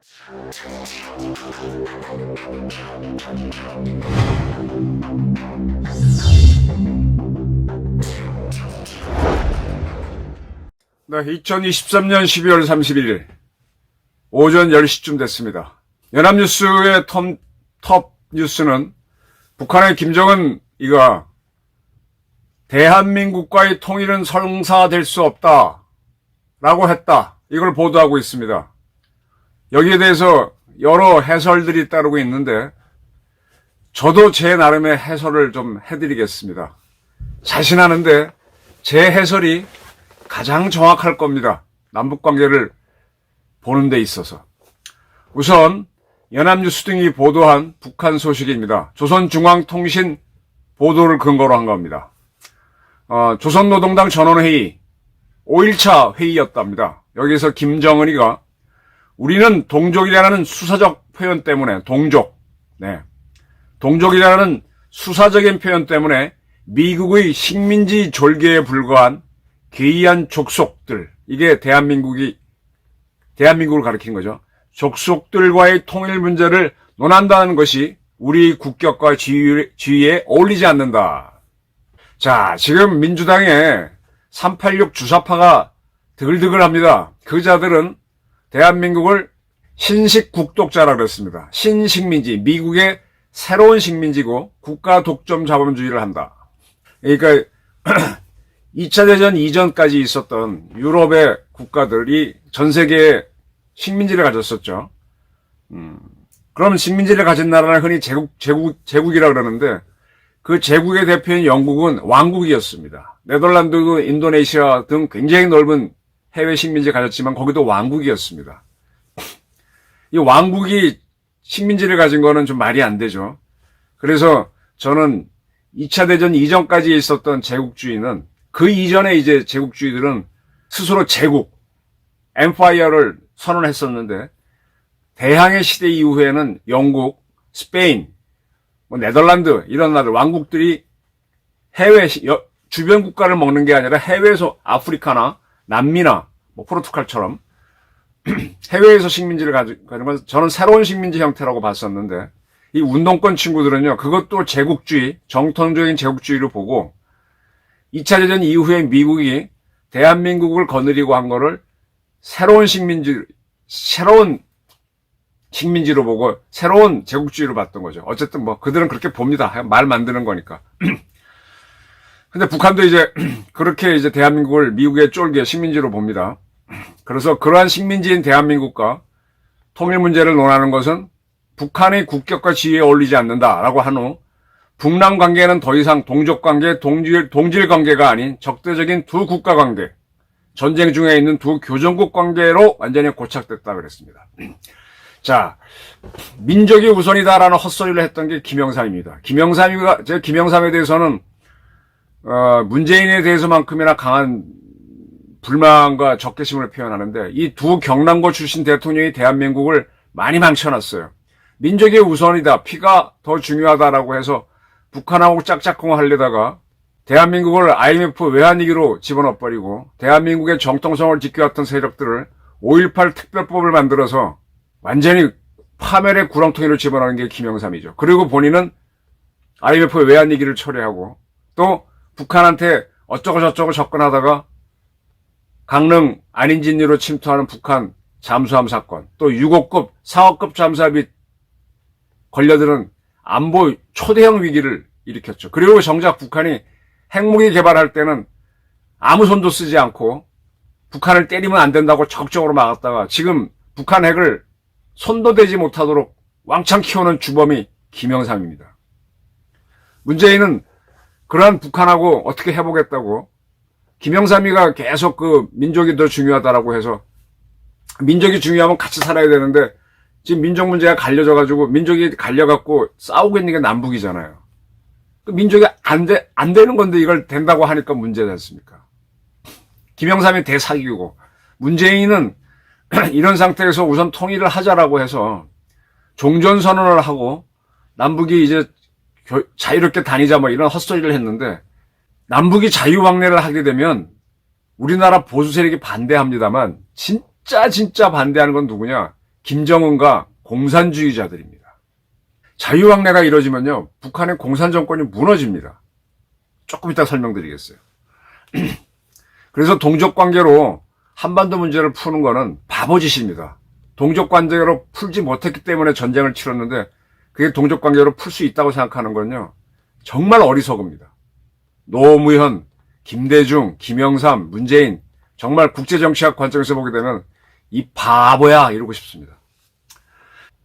네, 2023년 12월 31일 오전 10시쯤 됐습니다. 연합뉴스의 톱 뉴스는 북한의 김정은 이가 대한민국과의 통일은 성사될 수 없다 라고 했다, 이걸 보도하고 있습니다. 여기에 대해서 여러 해설들이 따르고 있는데 저도 제 나름의 해설을 좀 해드리겠습니다. 자신하는데 제 해설이 가장 정확할 겁니다. 남북관계를 보는 데 있어서. 우선 연합뉴스 등이 보도한 북한 소식입니다. 조선중앙통신 보도를 근거로 한 겁니다. 조선노동당 전원회의 5일차 회의였답니다. 여기서 김정은이가 우리는 동족이라는 수사적 표현 때문에 동족이라는 수사적인 표현 때문에 미국의 식민지 졸개에 불과한 괴이한 족속들, 이게 대한민국을 가리키는 거죠. 족속들과의 통일 문제를 논한다는 것이 우리 국격과 지위에 어울리지 않는다. 자, 지금 민주당에 386 주사파가 드글드글합니다. 그 자들은 대한민국을 신식 국독자라 그랬습니다. 신식민지, 미국의 새로운 식민지고 국가 독점 자본주의를 한다. 그러니까 2차 대전 이전까지 있었던 유럽의 국가들이 전 세계에 식민지를 가졌었죠. 그럼 식민지를 가진 나라는 흔히 제국이라 그러는데 그 제국의 대표인 영국은 왕국이었습니다. 네덜란드도 인도네시아 등 굉장히 넓은 해외 식민지 가졌지만 거기도 왕국이었습니다. 이 왕국이 식민지를 가진 거는 좀 말이 안 되죠. 그래서 저는 2차 대전 이전까지 있었던 제국주의는, 그 이전에 이제 제국주의들은 스스로 제국, 엠파이어를 선언했었는데 대항해 시대 이후에는 영국, 스페인, 네덜란드 이런 나라들, 왕국들이 해외 주변 국가를 먹는 게 아니라 해외에서 아프리카나 남미나 포르투갈처럼 해외에서 식민지를 가진 건 저는 새로운 식민지 형태라고 봤었는데, 이 운동권 친구들은요, 그것도 제국주의, 정통적인 제국주의로 보고 2차 대전 이후에 미국이 대한민국을 거느리고 한 거를 새로운 식민지로 보고 새로운 제국주의로 봤던 거죠. 어쨌든 그들은 그렇게 봅니다. 말 만드는 거니까. 근데 북한도 이제 그렇게 이제 대한민국을 미국의 쫄개 식민지로 봅니다. 그래서 그러한 식민지인 대한민국과 통일 문제를 논하는 것은 북한의 국격과 지위에 어울리지 않는다라고 한 후 북남 관계는 더 이상 동족 관계, 동질 관계가 아닌 적대적인 두 국가 관계, 전쟁 중에 있는 두 교전국 관계로 완전히 고착됐다 그랬습니다. 자, 민족이 우선이다라는 헛소리를 했던 게 김영삼입니다. 제가 김영삼에 대해서는 문재인에 대해서만큼이나 강한 불만과 적개심을 표현하는데, 이 두 경남고 출신 대통령이 대한민국을 많이 망쳐놨어요. 민족의 우선이다, 피가 더 중요하다라고 해서 북한하고 짝짝꿍 하려다가 대한민국을 IMF 외환위기로 집어넣어버리고 대한민국의 정통성을 지켜왔던 세력들을 5.18 특별법을 만들어서 완전히 파멸의 구렁텅이로 집어넣는 게 김영삼이죠. 그리고 본인은 IMF 외환위기를 처리하고 또 북한한테 어쩌고저쩌고 접근하다가 강릉 안인진리로 침투하는 북한 잠수함 사건, 또 6호급, 4호급 잠수함 및 걸려드는 안보 초대형 위기를 일으켰죠. 그리고 정작 북한이 핵무기 개발할 때는 아무 손도 쓰지 않고 북한을 때리면 안 된다고 적극적으로 막았다가 지금 북한 핵을 손도 대지 못하도록 왕창 키우는 주범이 김영삼입니다. 문재인은 그러한 북한하고 어떻게 해보겠다고, 김영삼이가 계속 민족이 더 중요하다라고 해서, 민족이 중요하면 같이 살아야 되는데 지금 민족 문제가 갈려져가지고 민족이 갈려갖고 싸우고 있는 게 남북이잖아요. 민족이 안 되는 건데 이걸 된다고 하니까 문제지 않습니까? 김영삼이 대사기고, 문재인은 이런 상태에서 우선 통일을 하자라고 해서 종전선언을 하고 남북이 이제 자유롭게 다니자 이런 헛소리를 했는데, 남북이 자유왕래를 하게 되면 우리나라 보수 세력이 반대합니다만 진짜 반대하는 건 누구냐? 김정은과 공산주의자들입니다. 자유왕래가 이뤄지면요, 북한의 공산정권이 무너집니다. 조금 이따 설명드리겠어요. 그래서 동족관계로 한반도 문제를 푸는 거는 바보짓입니다. 동족관계로 풀지 못했기 때문에 전쟁을 치렀는데 그게 동족관계로 풀 수 있다고 생각하는 건요, 정말 어리석습니다. 노무현, 김대중, 김영삼, 문재인, 정말 국제정치학 관점에서 보게 되면 이 바보야 이러고 싶습니다.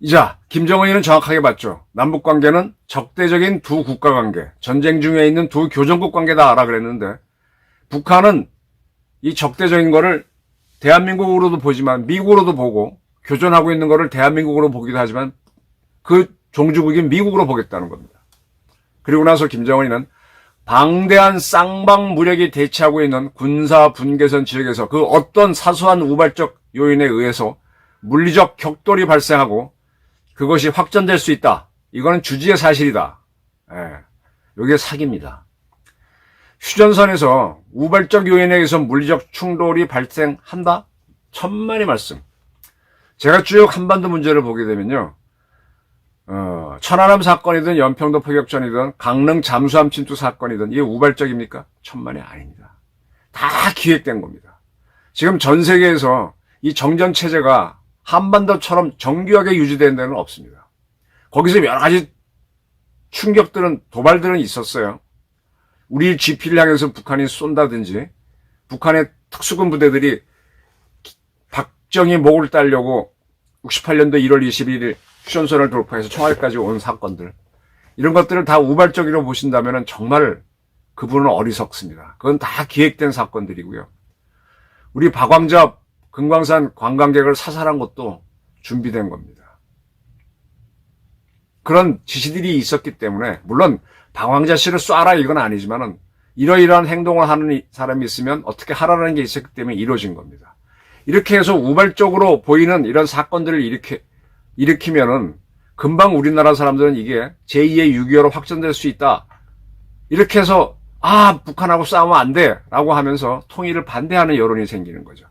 이자, 김정은이는 정확하게 봤죠. 남북관계는 적대적인 두 국가관계, 전쟁 중에 있는 두 교전국 관계다라 그랬는데, 북한은 이 적대적인 거를 대한민국으로도 보지만 미국으로도 보고, 교전하고 있는 거를 대한민국으로 보기도 하지만 그 종주국인 미국으로 보겠다는 겁니다. 그리고 나서 김정은이는 방대한 쌍방 무력이 대치하고 있는 군사 분계선 지역에서 그 어떤 사소한 우발적 요인에 의해서 물리적 격돌이 발생하고 그것이 확전될 수 있다. 이거는 주지의 사실이다. 이게 사기입니다. 휴전선에서 우발적 요인에 의해서 물리적 충돌이 발생한다? 천만의 말씀. 제가 쭉 한반도 문제를 보게 되면요, 천안함 사건이든 연평도 포격전이든 강릉 잠수함 침투 사건이든 이게 우발적입니까? 천만이 아닙니다. 다 기획된 겁니다. 지금 전 세계에서 이 정전 체제가 한반도처럼 정교하게 유지된 데는 없습니다. 거기서 여러 가지 충격들은, 도발들은 있었어요. 우리 GP를 향해서 북한이 쏜다든지, 북한의 특수군 부대들이 박정희 목을 따려고 68년도 1월 21일 휴전선을 돌파해서 청와대까지 온 사건들, 이런 것들을 다 우발적으로 보신다면 정말 그분은 어리석습니다. 그건 다 기획된 사건들이고요. 우리 박광접 금강산 관광객을 사살한 것도 준비된 겁니다. 그런 지시들이 있었기 때문에, 물론 박광자 씨를 쏴라 이건 아니지만은 이러이러한 행동을 하는 사람이 있으면 어떻게 하라는 게 있었기 때문에 이루어진 겁니다. 이렇게 해서 우발적으로 보이는 이런 사건들을 일으키면은 금방 우리나라 사람들은 이게 제2의 6.25로 확전될 수 있다. 이렇게 해서 북한하고 싸우면 안 돼 라고 하면서 통일을 반대하는 여론이 생기는 거죠.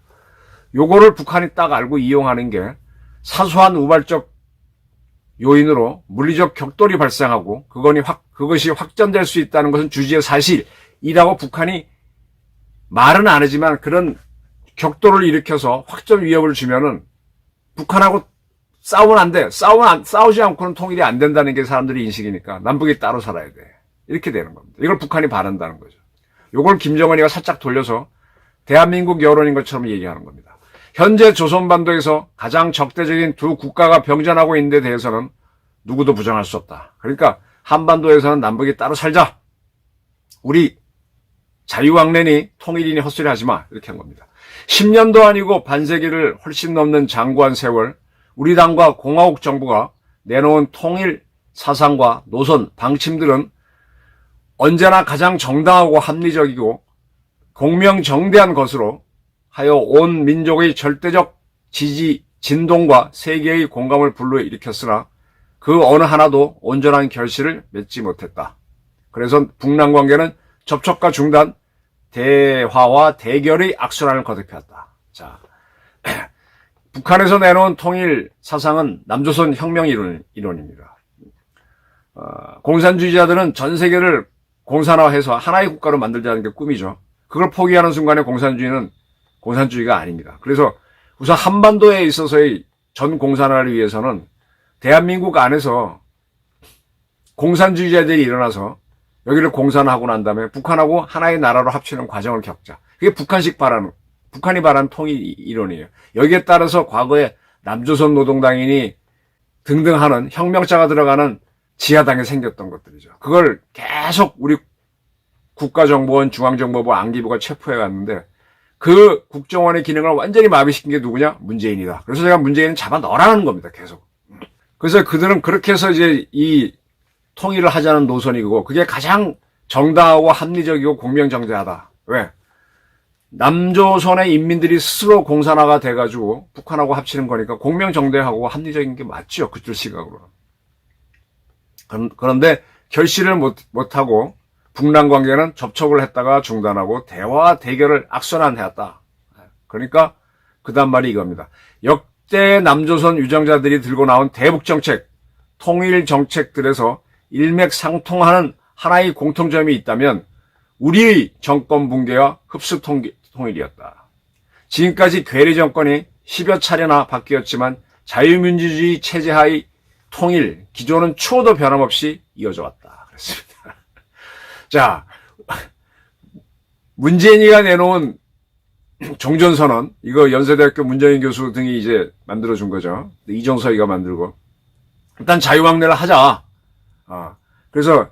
요거를 북한이 딱 알고 이용하는 게 사소한 우발적 요인으로 물리적 격돌이 발생하고 그것이 확전될 수 있다는 것은 주지의 사실이라고 북한이 말은 안 하지만 그런 격돌을 일으켜서 확전 위협을 주면은 북한하고 싸우면 안 돼. 싸우지 않고는 통일이 안 된다는 게 사람들의 인식이니까 남북이 따로 살아야 돼. 이렇게 되는 겁니다. 이걸 북한이 바란다는 거죠. 요걸 김정은이가 살짝 돌려서 대한민국 여론인 것처럼 얘기하는 겁니다. 현재 조선반도에서 가장 적대적인 두 국가가 병전하고 있는 데 대해서는 누구도 부정할 수 없다. 그러니까 한반도에서는 남북이 따로 살자. 우리 자유왕래니 통일이니 헛소리 하지 마. 이렇게 한 겁니다. 10년도 아니고 반세기를 훨씬 넘는 장구한 세월, 우리 당과 공화국 정부가 내놓은 통일 사상과 노선, 방침들은 언제나 가장 정당하고 합리적이고 공명정대한 것으로 하여 온 민족의 절대적 지지, 진동과 세계의 공감을 불러일으켰으나 그 어느 하나도 온전한 결실을 맺지 못했다. 그래서 북남 관계는 접촉과 중단, 대화와 대결의 악순환을 거듭했다. 자, 북한에서 내놓은 통일 사상은 남조선 혁명 이론입니다. 공산주의자들은 전 세계를 공산화해서 하나의 국가로 만들자는 게 꿈이죠. 그걸 포기하는 순간에 공산주의는 공산주의가 아닙니다. 그래서 우선 한반도에 있어서의 전 공산화를 위해서는 대한민국 안에서 공산주의자들이 일어나서 여기를 공산화하고 난 다음에 북한하고 하나의 나라로 합치는 과정을 겪자. 그게 북한이 바라는 통일 이론이에요. 여기에 따라서 과거에 남조선 노동당이니 등등 하는 혁명자가 들어가는 지하당이 생겼던 것들이죠. 그걸 계속 우리 국가정보원, 중앙정보부, 안기부가 체포해 갔는데 그 국정원의 기능을 완전히 마비시킨 게 누구냐? 문재인이다. 그래서 제가 문재인은 잡아 넣으라는 겁니다. 계속. 그래서 그들은 그렇게 해서 이제 이 통일을 하자는 노선이고 그게 가장 정당하고 합리적이고 공명정대하다. 왜? 남조선의 인민들이 스스로 공산화가 돼가지고 북한하고 합치는 거니까 공명정대하고 합리적인 게 맞죠. 그들 시각으로는. 그런데 결실을 못하고 북남 관계는 접촉을 했다가 중단하고 대화와 대결을 악순환해왔다. 그러니까 그 다음 말이 이겁니다. 이때 남조선 유정자들이 들고 나온 대북정책, 통일정책들에서 일맥상통하는 하나의 공통점이 있다면 우리의 정권 붕괴와 흡수 통일이었다. 지금까지 괴뢰 정권이 10여 차례나 바뀌었지만 자유민주주의 체제하의 통일, 기조는 추호도 변함없이 이어져 왔다. 그랬습니다. 자, 문재인이가 내놓은 종전선언, 이거 연세대학교 문정인 교수 등이 이제 만들어준 거죠. 이정서이가 만들고. 일단 자유왕래를 하자. 그래서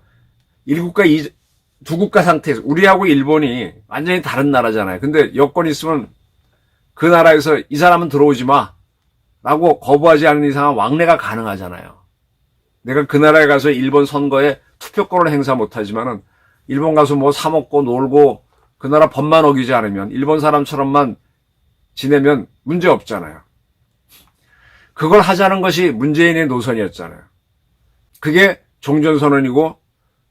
두 국가 상태에서, 우리하고 일본이 완전히 다른 나라잖아요. 근데 여건이 있으면 그 나라에서 이 사람은 들어오지 마. 라고 거부하지 않는 이상은 왕래가 가능하잖아요. 내가 그 나라에 가서 일본 선거에 투표권을 행사 못하지만은 일본 가서 뭐 사먹고 놀고 그 나라 법만 어기지 않으면 일본 사람처럼만 지내면 문제 없잖아요. 그걸 하자는 것이 문재인의 노선이었잖아요. 그게 종전선언이고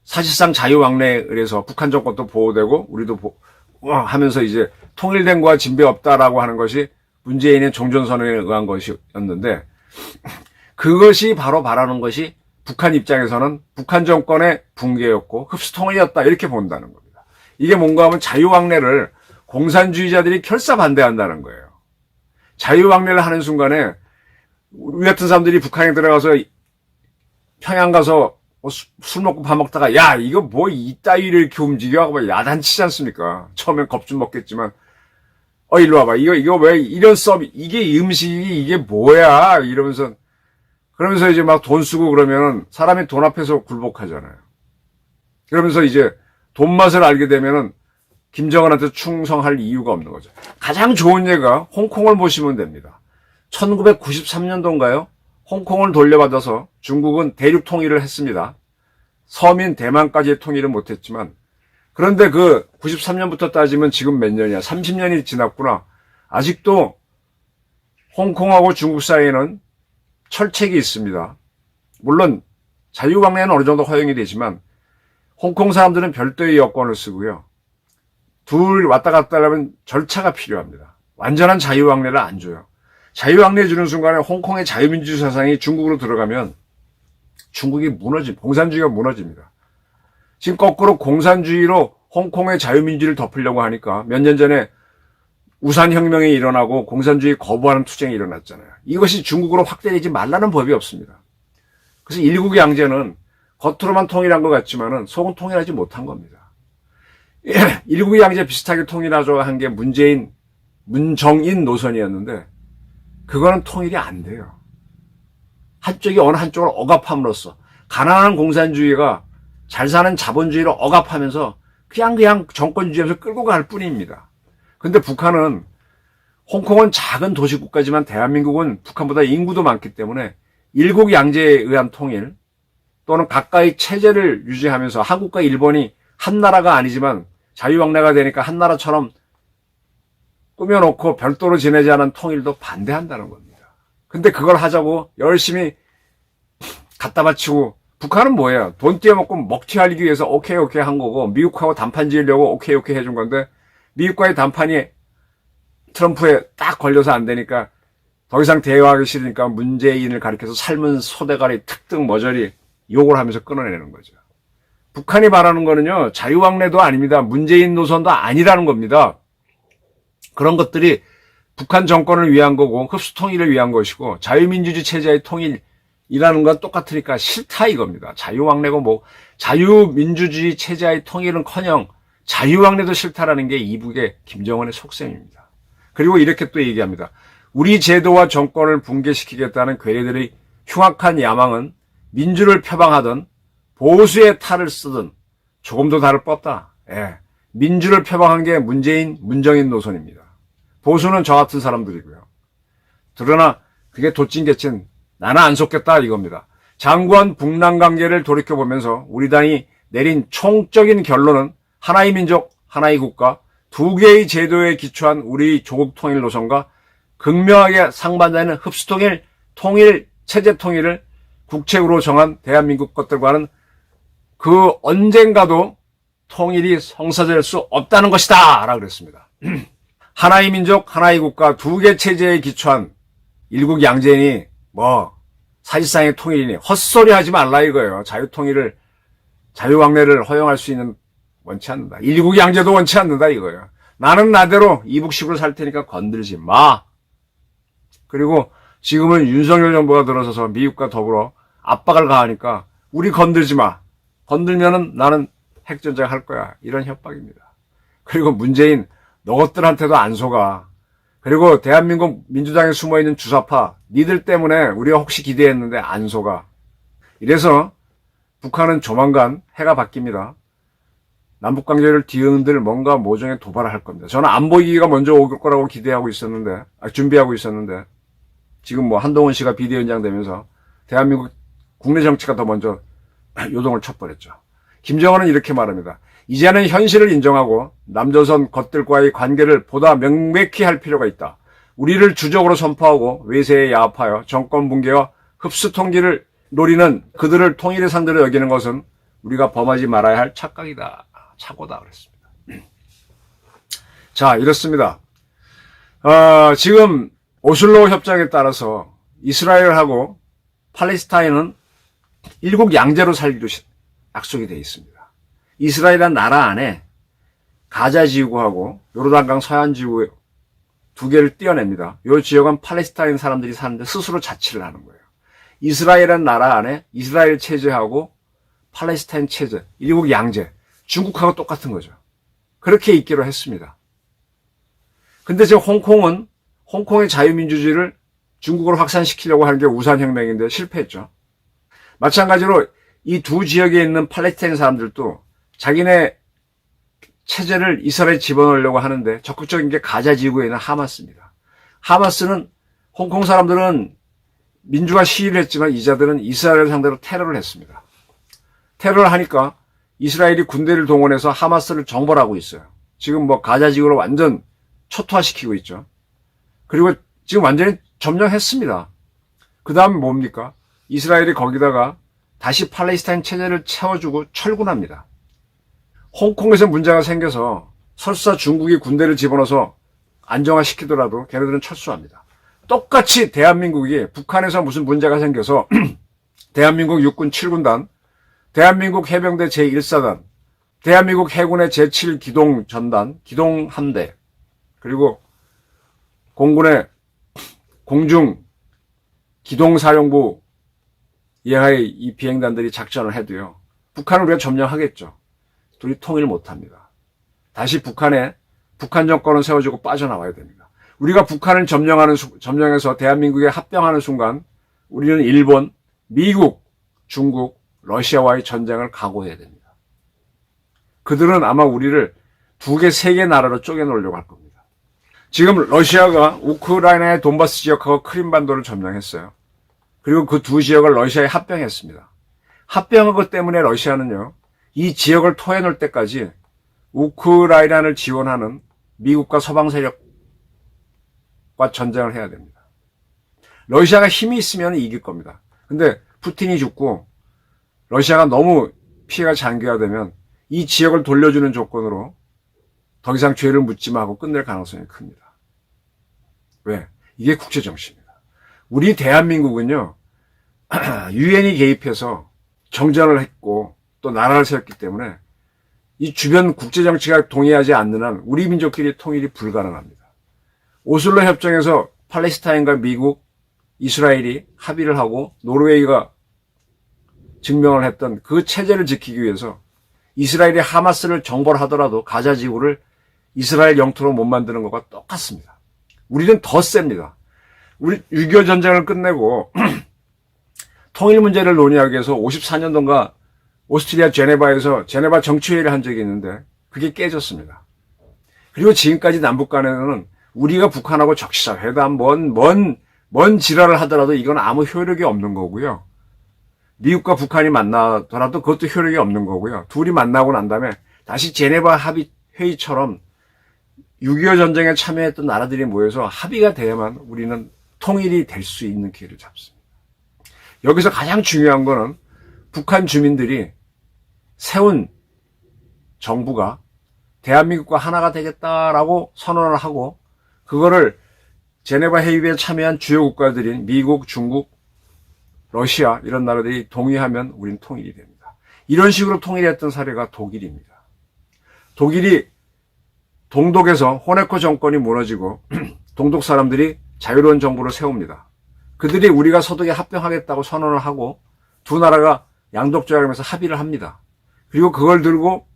사실상 자유왕래에 의해서 북한 정권도 보호되고 우리도 하면서 이제 통일된 거와 진배 없다라고 하는 것이 문재인의 종전선언에 의한 것이었는데 그것이 바로 바라는 것이 북한 입장에서는 북한 정권의 붕괴였고 흡수통일이었다 이렇게 본다는 겁니다. 이게 뭔가 하면 자유왕래를 공산주의자들이 결사 반대한다는 거예요. 자유왕래를 하는 순간에 우리 같은 사람들이 북한에 들어가서 평양 가서 술 먹고 밥 먹다가 야 이거 뭐 이따위를 이렇게 움직여 하고 야단치지 않습니까? 처음엔 겁 좀 먹겠지만 일로 와봐 이거 왜 이런 서비스 이게 음식이 이게 뭐야 이러면서 그러면서 이제 막 돈 쓰고 그러면은 사람이 돈 앞에서 굴복하잖아요. 그러면서 이제 돈 맛을 알게 되면은 김정은한테 충성할 이유가 없는 거죠. 가장 좋은 예가 홍콩을 보시면 됩니다. 1993년도인가요? 홍콩을 돌려받아서 중국은 대륙 통일을 했습니다. 서민 대만까지의 통일은 못했지만 그런데 그 93년부터 따지면 지금 몇 년이야? 30년이 지났구나. 아직도 홍콩하고 중국 사이에는 철책이 있습니다. 물론 자유왕래는 어느 정도 허용이 되지만 홍콩 사람들은 별도의 여권을 쓰고요. 둘 왔다 갔다 하려면 절차가 필요합니다. 완전한 자유왕래를 안 줘요. 자유왕래 주는 순간에 홍콩의 자유민주주의 사상이 중국으로 들어가면 중국이 공산주의가 무너집니다. 지금 거꾸로 공산주의로 홍콩의 자유민주를 덮으려고 하니까 몇 년 전에 우산혁명이 일어나고 공산주의 거부하는 투쟁이 일어났잖아요. 이것이 중국으로 확대되지 말라는 법이 없습니다. 그래서 일국 양제는 겉으로만 통일한 것 같지만은 속은 통일하지 못한 겁니다. 일국 양제 비슷하게 통일하자고 한 게 문정인 노선이었는데 그거는 통일이 안 돼요. 한쪽이 어느 한쪽을 억압함으로써 가난한 공산주의가 잘 사는 자본주의를 억압하면서 그냥 정권주의에서 끌고 갈 뿐입니다. 근데 북한은 홍콩은 작은 도시국가지만 대한민국은 북한보다 인구도 많기 때문에 일국 양제에 의한 통일 또는 각각의 체제를 유지하면서 한국과 일본이 한 나라가 아니지만 자유왕래가 되니까 한 나라처럼 꾸며놓고 별도로 지내지 않은 통일도 반대한다는 겁니다. 근데 그걸 하자고 열심히 갖다 바치고 북한은 뭐예요? 돈 떼어먹고 먹튀하기 위해서 오케이 한 거고 미국하고 단판 지으려고 오케이 해준 건데 미국과의 단판이 트럼프에 딱 걸려서 안 되니까 더 이상 대화하기 싫으니까 문재인을 가리켜서 삶은 소대가리 특등 머저리 욕을 하면서 끊어내는 거죠. 북한이 말하는 거는요. 자유왕래도 아닙니다. 문재인 노선도 아니라는 겁니다. 그런 것들이 북한 정권을 위한 거고 흡수통일을 위한 것이고 자유민주주의 체제의 통일이라는 건 똑같으니까 싫다 이겁니다. 자유왕래고 뭐 자유민주주의 체제의 통일은커녕 자유왕래도 싫다라는 게 이북의 김정은의 속셈입니다. 그리고 이렇게 또 얘기합니다. 우리 제도와 정권을 붕괴시키겠다는 괴뢰들의 흉악한 야망은 민주를 표방하든 보수의 탈을 쓰든 조금도 다를 바 없다. 민주를 표방한 게 문정인 노선입니다. 보수는 저 같은 사람들이고요. 그러나 그게 도찐개찐 나는 안 속겠다 이겁니다. 장구한 북남 관계를 돌이켜보면서 우리 당이 내린 총적인 결론은 하나의 민족, 하나의 국가, 두 개의 제도에 기초한 우리 조국 통일 노선과 극명하게 상반되는 흡수통일, 체제 통일을 국책으로 정한 대한민국 것들과는 그 언젠가도 통일이 성사될 수 없다는 것이다! 라고 그랬습니다. 하나의 민족, 하나의 국가, 두 개 체제에 기초한 일국 양제니 뭐 사실상의 통일이니 헛소리 하지 말라 이거예요. 자유왕래를 허용할 수 있는 원치 않는다. 일국 양제도 원치 않는다 이거예요. 나는 나대로 이북식으로 살 테니까 건들지 마. 그리고 지금은 윤석열 정부가 들어서서 미국과 더불어 압박을 가하니까 우리 건들지 마. 건들면은 나는 핵전쟁 할 거야. 이런 협박입니다. 그리고 문재인 너것들한테도 안 속아. 그리고 대한민국 민주당에 숨어있는 주사파 니들 때문에 우리가 혹시 기대했는데 안 속아. 이래서 북한은 조만간 해가 바뀝니다. 남북관계를 뒤흔들 뭔가 모종의 도발을 할 겁니다. 저는 안보위기가 먼저 올 거라고 준비하고 있었는데 지금 뭐 한동훈 씨가 비대위원장 되면서 대한민국 국내 정치가 더 먼저 요동을 쳐버렸죠. 김정은은 이렇게 말합니다. 이제는 현실을 인정하고 남조선 것들과의 관계를 보다 명백히 할 필요가 있다. 우리를 주적으로 선포하고 외세에 야합하여 정권 붕괴와 흡수 통기를 노리는 그들을 통일의 상대로 여기는 것은 우리가 범하지 말아야 할 착각이다. 착오다 그랬습니다. 자, 이렇습니다. 지금 오슬로 협정에 따라서 이스라엘하고 팔레스타인은 일국 양제로 살기로 약속이 되어 있습니다. 이스라엘이라는 나라 안에 가자 지구하고 요르단강 서해안 지구 두 개를 떼어냅니다. 이 지역은 팔레스타인 사람들이 사는데 스스로 자치를 하는 거예요. 이스라엘이라는 나라 안에 이스라엘 체제하고 팔레스타인 체제, 일국 양제, 중국하고 똑같은 거죠. 그렇게 있기로 했습니다. 근데 지금 홍콩의 자유민주주의를 중국으로 확산시키려고 하는 게 우산혁명인데 실패했죠. 마찬가지로 이 두 지역에 있는 팔레스타인 사람들도 자기네 체제를 이스라엘에 집어넣으려고 하는데 적극적인 게 가자 지구에 있는 하마스입니다. 하마스는 홍콩 사람들은 민주화 시위를 했지만 이자들은 이스라엘을 상대로 테러를 했습니다. 테러를 하니까 이스라엘이 군대를 동원해서 하마스를 정벌하고 있어요. 지금 뭐 가자 지구를 완전 초토화시키고 있죠. 그리고 지금 완전히 점령했습니다. 그 다음에 뭡니까? 이스라엘이 거기다가 다시 팔레스타인 체제를 채워주고 철군합니다. 홍콩에서 문제가 생겨서 설사 중국이 군대를 집어넣어서 안정화시키더라도 걔네들은 철수합니다. 똑같이 대한민국이 북한에서 무슨 문제가 생겨서 대한민국 육군 7군단, 대한민국 해병대 제1사단, 대한민국 해군의 제7기동전단, 기동함대, 그리고 공군의 공중 기동사령부 예하의 이 비행단들이 작전을 해도요. 북한을 우리가 점령하겠죠. 둘이 통일 못합니다. 다시 북한 정권을 세워주고 빠져나와야 됩니다. 우리가 북한을 점령해서 대한민국에 합병하는 순간 우리는 일본, 미국, 중국, 러시아와의 전쟁을 각오해야 됩니다. 그들은 아마 우리를 두 개, 세 개 나라로 쪼개놓으려고 할 겁니다. 지금 러시아가 우크라이나의 돈바스 지역하고 크림반도를 점령했어요. 그리고 그 두 지역을 러시아에 합병했습니다. 합병한 것 때문에 러시아는요, 이 지역을 토해놓을 때까지 우크라이나를 지원하는 미국과 서방 세력과 전쟁을 해야 됩니다. 러시아가 힘이 있으면 이길 겁니다. 근데 푸틴이 죽고 러시아가 너무 피해가 장기화되면 이 지역을 돌려주는 조건으로 더 이상 죄를 묻지마 하고 끝낼 가능성이 큽니다. 왜? 이게 국제정치입니다. 우리 대한민국은요, 유엔이 개입해서 정전을 했고 또 나라를 세웠기 때문에 이 주변 국제정치가 동의하지 않는 한 우리 민족끼리 통일이 불가능합니다. 오슬로 협정에서 팔레스타인과 미국, 이스라엘이 합의를 하고 노르웨이가 증명을 했던 그 체제를 지키기 위해서 이스라엘이 하마스를 정벌하더라도 가자 지구를 이스라엘 영토로 못 만드는 것과 똑같습니다. 우리는 더 셉니다. 우리 6.25 전쟁을 끝내고 통일 문제를 논의하기 위해서 54년도인가 오스트리아 제네바 정치회의를 한 적이 있는데 그게 깨졌습니다. 그리고 지금까지 남북 간에는 우리가 북한하고 적시자 회담 뭔 지랄을 하더라도 이건 아무 효력이 없는 거고요. 미국과 북한이 만나더라도 그것도 효력이 없는 거고요. 둘이 만나고 난 다음에 다시 제네바 합의 회의처럼 6.25 전쟁에 참여했던 나라들이 모여서 합의가 돼야만 우리는 통일이 될 수 있는 기회를 잡습니다. 여기서 가장 중요한 거는 북한 주민들이 세운 정부가 대한민국과 하나가 되겠다라고 선언을 하고 그거를 제네바 회의에 참여한 주요 국가들인 미국, 중국, 러시아 이런 나라들이 동의하면 우린 통일이 됩니다. 이런 식으로 통일했던 사례가 독일입니다. 독일이 동독에서 호네코 정권이 무너지고 동독 사람들이 자유로운 정부를 세웁니다. 그들이 우리가 서독에 합병하겠다고 선언을 하고 두 나라가 양독조약하면서 합의를 합니다. 그리고 그걸 들고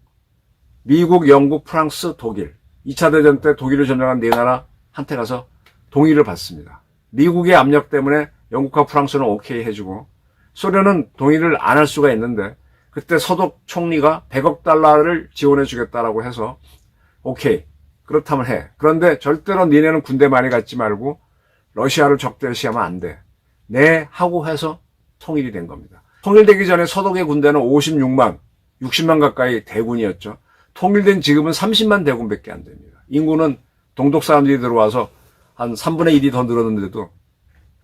미국, 영국, 프랑스, 독일 2차 대전 때 독일을 점령한 네 나라 한테 가서 동의를 받습니다. 미국의 압력 때문에 영국과 프랑스는 오케이 해주고 소련은 동의를 안 할 수가 있는데 그때 서독 총리가 100억 달러를 지원해 주겠다라고 해서 오케이 그렇다면 해. 그런데 절대로 니네는 군대 많이 갖지 말고 러시아를 적대시하면 안 돼. 네 하고 해서 통일이 된 겁니다. 통일되기 전에 서독의 군대는 56만, 60만 가까이 대군이었죠. 통일된 지금은 30만 대군밖에 안 됩니다. 인구는 동독 사람들이 들어와서 한 3분의 1이 더 늘었는데도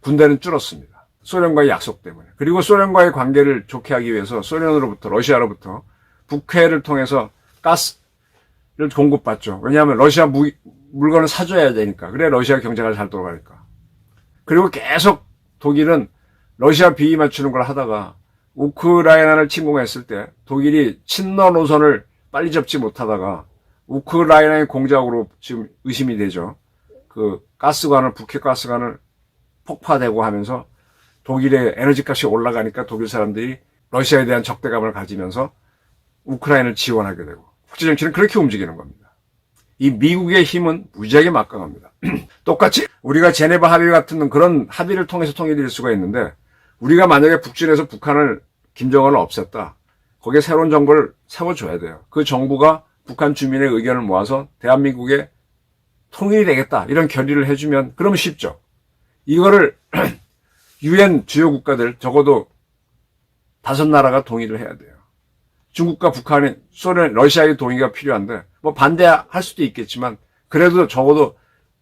군대는 줄었습니다. 소련과의 약속 때문에. 그리고 소련과의 관계를 좋게 하기 위해서 소련으로부터, 러시아로부터 북해를 통해서 가스를 공급받죠. 왜냐하면 러시아 물건을 사줘야 되니까. 그래 러시아 경제가 잘 돌아가니까. 그리고 계속 독일은 러시아 비위 맞추는 걸 하다가 우크라이나를 침공했을 때 독일이 친러 노선을 빨리 접지 못하다가 우크라이나의 공작으로 지금 의심이 되죠. 그 가스관을, 북해 가스관을 폭파되고 하면서 독일의 에너지값이 올라가니까 독일 사람들이 러시아에 대한 적대감을 가지면서 우크라이나를 지원하게 되고 국제정치는 그렇게 움직이는 겁니다. 이 미국의 힘은 무지하게 막강합니다. 똑같이 우리가 제네바 합의 같은 그런 합의를 통해서 통일될 수가 있는데 우리가 만약에 북진해서 북한을 김정은을 없앴다. 거기에 새로운 정부를 세워줘야 돼요. 그 정부가 북한 주민의 의견을 모아서 대한민국에 통일이 되겠다. 이런 결의를 해주면 그러면 쉽죠. 이거를 유엔 주요 국가들 적어도 5나라가 동의를 해야 돼요. 중국과 북한이, 소련, 러시아의 동의가 필요한데 뭐 반대할 수도 있겠지만 그래도 적어도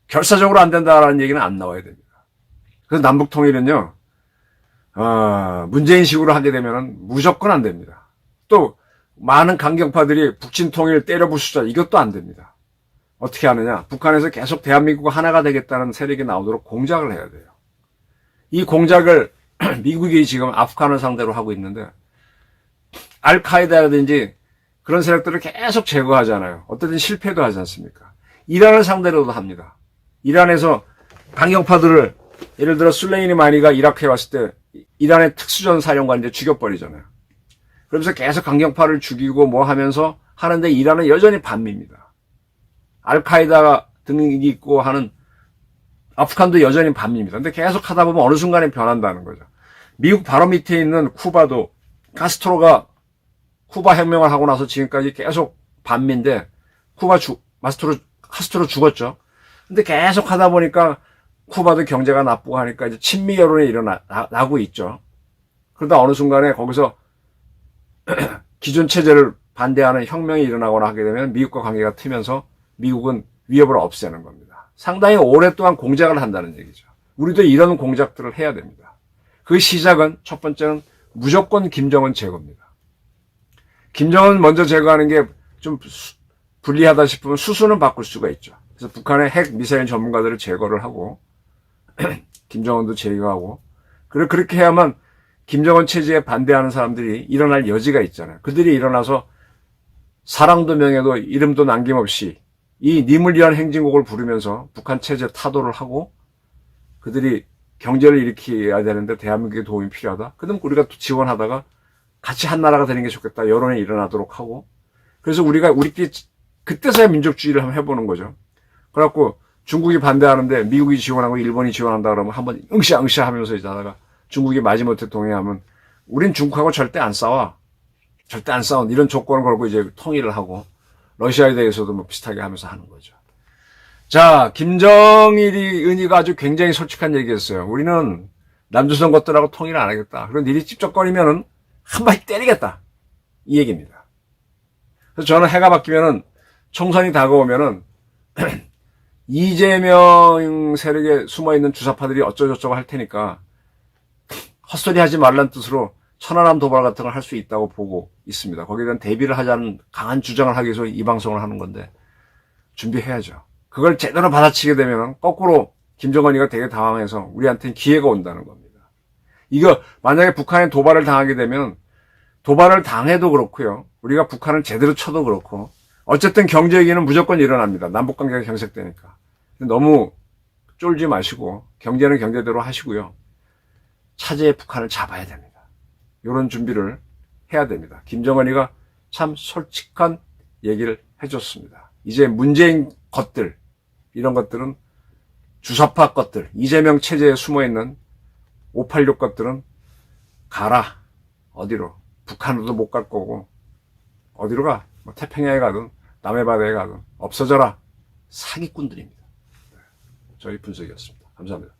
결사적으로 안 된다라는 얘기는 안 나와야 됩니다. 그래서 남북 통일은요. 문재인식으로 하게 되면은 무조건 안 됩니다. 또 많은 강경파들이 북친 통일 때려부수자 이것도 안 됩니다. 어떻게 하느냐? 북한에서 계속 대한민국과 하나가 되겠다는 세력이 나오도록 공작을 해야 돼요. 이 공작을 미국이 지금 아프간을 상대로 하고 있는데 알카에다라든지 그런 세력들을 계속 제거하잖아요. 어쨌든 실패도 하지 않습니까? 이란을 상대로도 합니다. 이란에서 강경파들을 예를 들어 술레이마니가 이라크에 왔을 때 이란의 특수전 사령관인데 죽여버리잖아요. 그러면서 계속 강경파를 죽이고 뭐 하면서 하는데 이란은 여전히 반미입니다. 알카에다 등이 있고 하는 아프간도 여전히 반미입니다. 근데 계속 하다 보면 어느 순간에 변한다는 거죠. 미국 바로 밑에 있는 쿠바도 카스트로가 쿠바 혁명을 하고 나서 지금까지 계속 반미인데 카스트로 죽었죠. 근데 계속 하다 보니까 쿠바도 경제가 나쁘고 하니까 이제 친미 여론이 일어나고 있죠. 그러다 어느 순간에 거기서 기존 체제를 반대하는 혁명이 일어나거나 하게 되면 미국과 관계가 트면서 미국은 위협을 없애는 겁니다. 상당히 오랫동안 공작을 한다는 얘기죠. 우리도 이런 공작들을 해야 됩니다. 그 시작은 첫 번째는 무조건 김정은 제거입니다. 김정은 먼저 제거하는 게 좀 불리하다 싶으면 수순은 바꿀 수가 있죠. 그래서 북한의 핵 미사일 전문가들을 제거를 하고 김정은도 제거하고 그렇게 해야만 김정은 체제에 반대하는 사람들이 일어날 여지가 있잖아요. 그들이 일어나서 사랑도 명예도 이름도 남김없이 이 님을 위한 행진곡을 부르면서 북한 체제 타도를 하고 그들이 경제를 일으켜야 되는데 대한민국의 도움이 필요하다. 그럼 우리가 또 지원하다가 같이 한 나라가 되는 게 좋겠다. 여론이 일어나도록 하고 그래서 우리끼리 그때서야 민족주의를 한번 해보는 거죠. 그래갖고 중국이 반대하는데 미국이 지원하고 일본이 지원한다 그러면 한번 응시앙시 하면서 이제 하다가 중국이 마지못해 동의하면 우린 중국하고 절대 안 싸워. 절대 안 싸운 이런 조건을 걸고 이제 통일을 하고 러시아에 대해서도 뭐 비슷하게 하면서 하는 거죠. 자, 김정일이가 아주 굉장히 솔직한 얘기했어요. 우리는 남조선 것들하고 통일 안 하겠다. 그리고 니들이 찝쩍거리면은 한 바퀴 때리겠다. 이 얘기입니다. 그래서 저는 해가 바뀌면은 총선이 다가오면은 이재명 세력에 숨어있는 주사파들이 어쩌고저쩌고 할 테니까 헛소리 하지 말란 뜻으로 천안함 도발 같은 걸 할 수 있다고 보고 있습니다. 거기에 대한 대비를 하자는 강한 주장을 하기 위해서 이 방송을 하는 건데 준비해야죠. 그걸 제대로 받아치게 되면 거꾸로 김정은이가 되게 당황해서 우리한테는 기회가 온다는 겁니다. 이거 만약에 북한에 도발을 당하게 되면 도발을 당해도 그렇고요. 우리가 북한을 제대로 쳐도 그렇고 어쨌든 경제 위기는 무조건 일어납니다. 남북관계가 경색되니까. 너무 쫄지 마시고 경제는 경제대로 하시고요. 차제에 북한을 잡아야 됩니다. 이런 준비를 해야 됩니다. 김정은이가 참 솔직한 얘기를 해줬습니다. 이제 문재인 것들, 이런 것들은 주사파 것들, 이재명 체제에 숨어있는 586 것들은 가라. 어디로? 북한으로도 못 갈 거고 어디로 가? 뭐 태평양에 가든 남해 바다에 가든 없어져라. 사기꾼들입니다. 저희 분석이었습니다. 감사합니다.